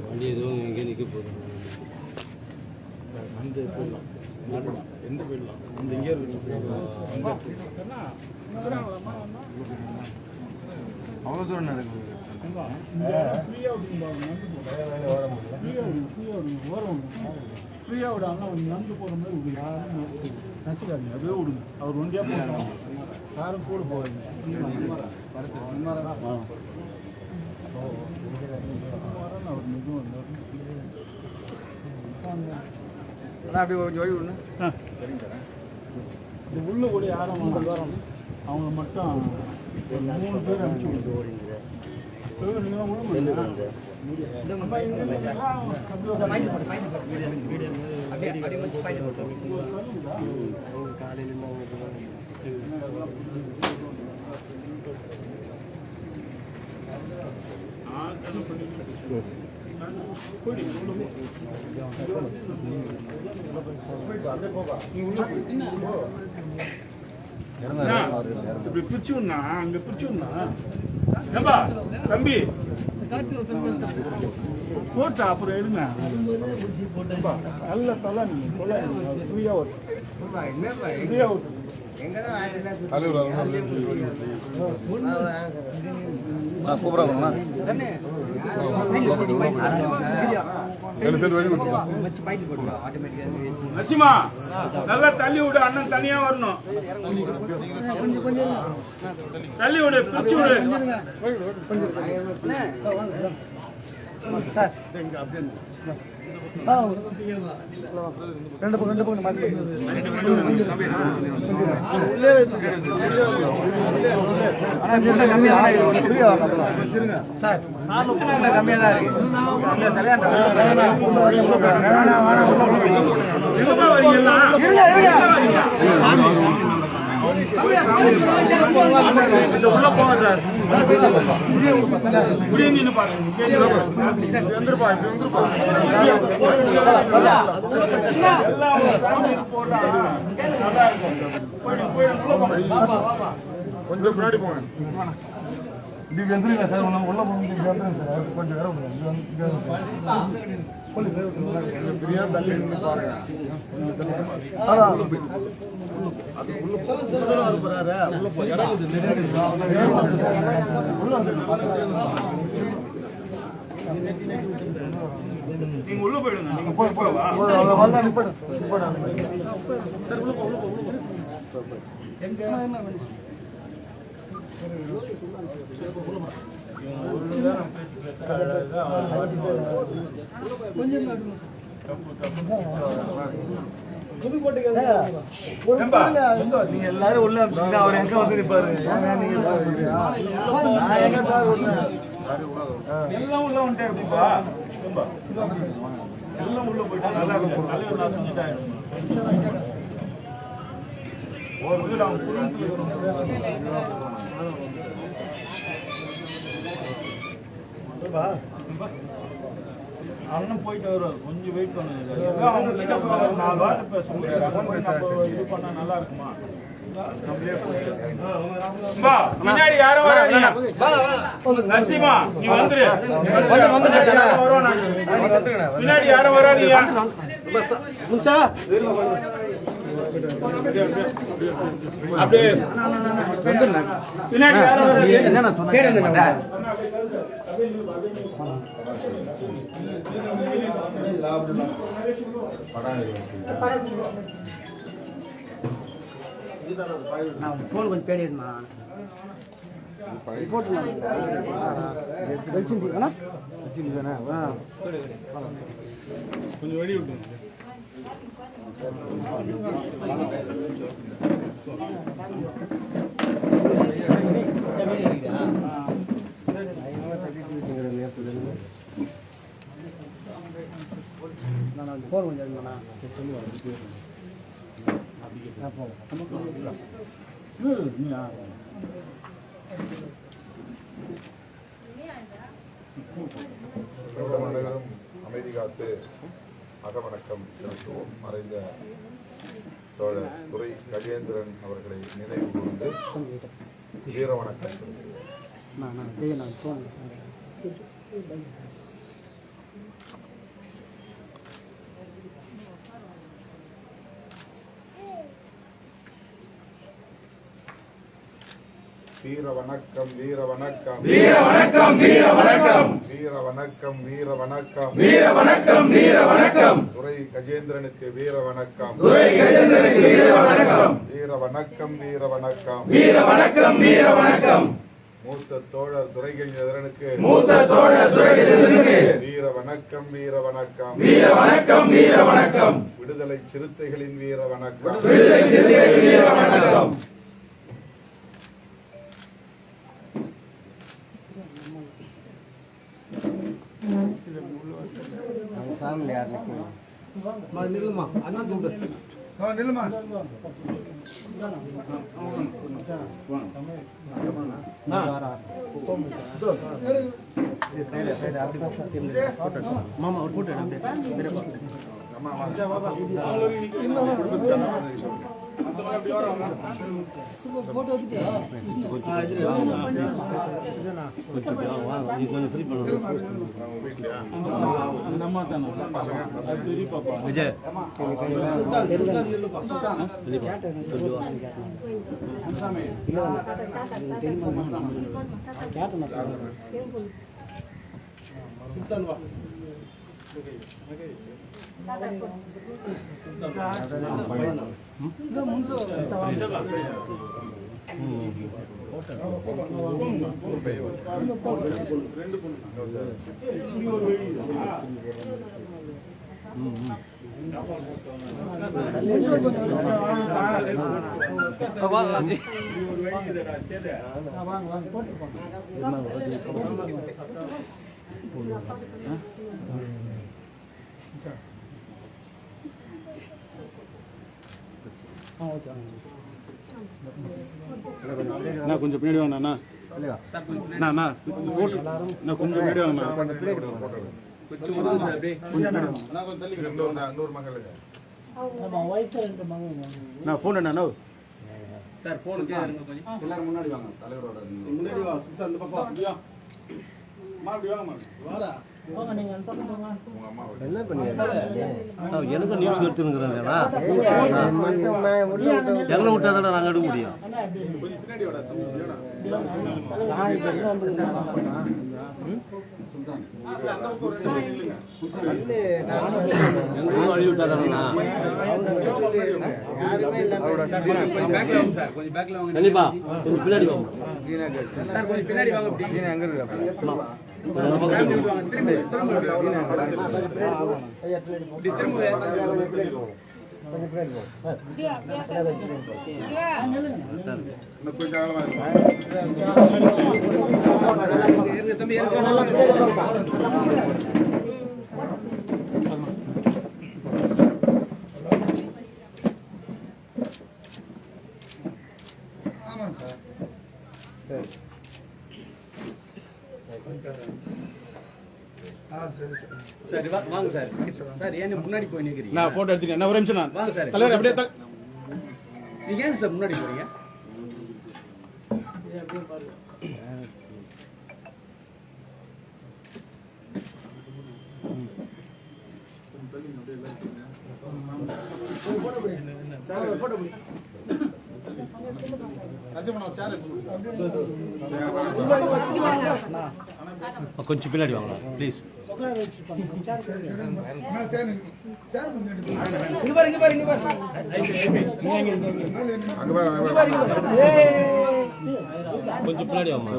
வண்டி எதுவும் எங்கேயும் நிற்க போதும் அந்த போயிடலாம் மாட்டலாம் எந்த போயிடலாம் இந்த இங்கே அவ்வளோ தூரம் நடக்குது ஃப்ரீயாக விடாமல் அவர் நடந்து போகிற மாதிரி விடு யாரும் நசிக்காதீங்க அப்படியே விடுங்க அவர் ஒண்டியாக போகிறாங்க யாரும் கூட போவாங்க அவர் மிகவும் அப்படியே கொஞ்சம் வழி விடுங்க இந்த உள்ள கூட யாரும் அவங்க மட்டும் 3 பேர் அனுப்பிச்சு இப்படி பிரிச்சுண்ணா அங்க பிரிச்சுண்ணா ஏம்பா தம்பி போட்டா அப்புறம் எடுங்க நல்ல தலை ஃப்ரீயா ஃப்ரீயா நசிமா நல்லா தள்ளி விடு அண்ணன் தனியா வரணும் தள்ளி விடு பிரிச்சு விடு ரெண்டு பக்கம் உள்ள போங்க சார் கொஞ்சம் முன்னாடி போங்க இப்படி வந்துருங்க சார் உள்ள போங்க சார் கொஞ்சம் நேரம் பிரியா தள்ளி இருந்து பாருங்க நீங்க உள்ள போயிடுங்க நீங்க நீங்க எல்லாரும் உள்ள அவர் எங்க வந்து நிப்பாரு எல்லாம் உள்ள வந்துட்டே இருக்குப்பா எல்லாம் உள்ள போயிட்டா நல்லா இருக்கும் தலைவர் நான் செஞ்சுட்டேன் அண்ணன் போயிட்டு வருவார் கொஞ்சம் வெயிட் பண்ணுங்க அவங்க 4 வார்த்தை பேச முடியாது இது பண்ணா நல்லா இருக்குமா பின்னாடி யாரும் வராதீங்க நரசிம்மா நீ வந்துரு பின்னாடி யாரும் வராதீங்க அப்படியே பின்னாடி யாரும் வராதீங்க ஃபோன் கொஞ்சம் பேடிடுமா போட்டு கொஞ்சம் வழி விட்டு ஃபோன் கொஞ்சம் எடுங்கண்ணா அனைவரும் அமைதி காத்து அகவணக்கம் செலுத்துவோம். மறைந்த தோழர் துரை கஜேந்திரன் அவர்களை நினைவு கூர்ந்து வீர வணக்கம். வீர வணக்கம் வீர வணக்கம் வீர வணக்கம் வீர வணக்கம் வீர வணக்கம் வீர வணக்கம் வீர வணக்கம் வீர வணக்கம் துரை கஜேந்திரனுக்கு வீர வணக்கம் துரை கஜேந்திரனுக்கு வீர வணக்கம் வீர வணக்கம் வீர வணக்கம் வீர வணக்கம் வீர வணக்கம் மூத்த தோழர் துரை கஜேந்திரனுக்கு மூத்த தோழர் துரை கஜேந்திரனுக்கு வீர வணக்கம் வீர வணக்கம் வீர வணக்கம் வீர வணக்கம் விடுதலை சிறுத்தைகளின் வீர வணக்கம் விடுதலை சிறுத்தைகளின் வீர வணக்கம் நில்லுமா அண்ணா கூப்பிடு நில்லுமா மாமா ஒரு போட்டோ கொஞ்சம் ஃப்ரீ விஜய் நான் கொஞ்சம் பின்னாடி வாங்கண்ணா நான் கொஞ்சம் பின்னாடி வாங்கண்ணா நான் போன் என்ன சார் போனுக்கு எல்லாரும் முன்னாடி வாங்க தலைவரோட முன்னாடி வா சிஸ்டர் இந்த பக்கம் அப்படியா வாடா எனக்கு நியூஸ் எடுத்துங்கிறேன்டா எங்களை விட்டாதானே நாங்கள் எடுக்க முடியும் பின்னாடி வாடா வழி விட்டாதானா கண்டிப்பா கொஞ்சம் பின்னாடி வாங்க சார் கொஞ்சம் பின்னாடி வாங்க எங்க இருக்கு சார் வாங்க சார் சார் ஏன் முன்னாடி போய் நிக்கிறீங்க நான் போட்டோ எடுத்துட்டேன் ஒரு நிமிஷம் வாங்க சார் தலைவர் அப்படியே நீங்க ஏன் சார் முன்னாடி போறீங்க சார் போட்டோ கொஞ்சம் பின்னாடி வாங்க ப்ளீஸ் கொஞ்சம் பின்னாடி வாங்க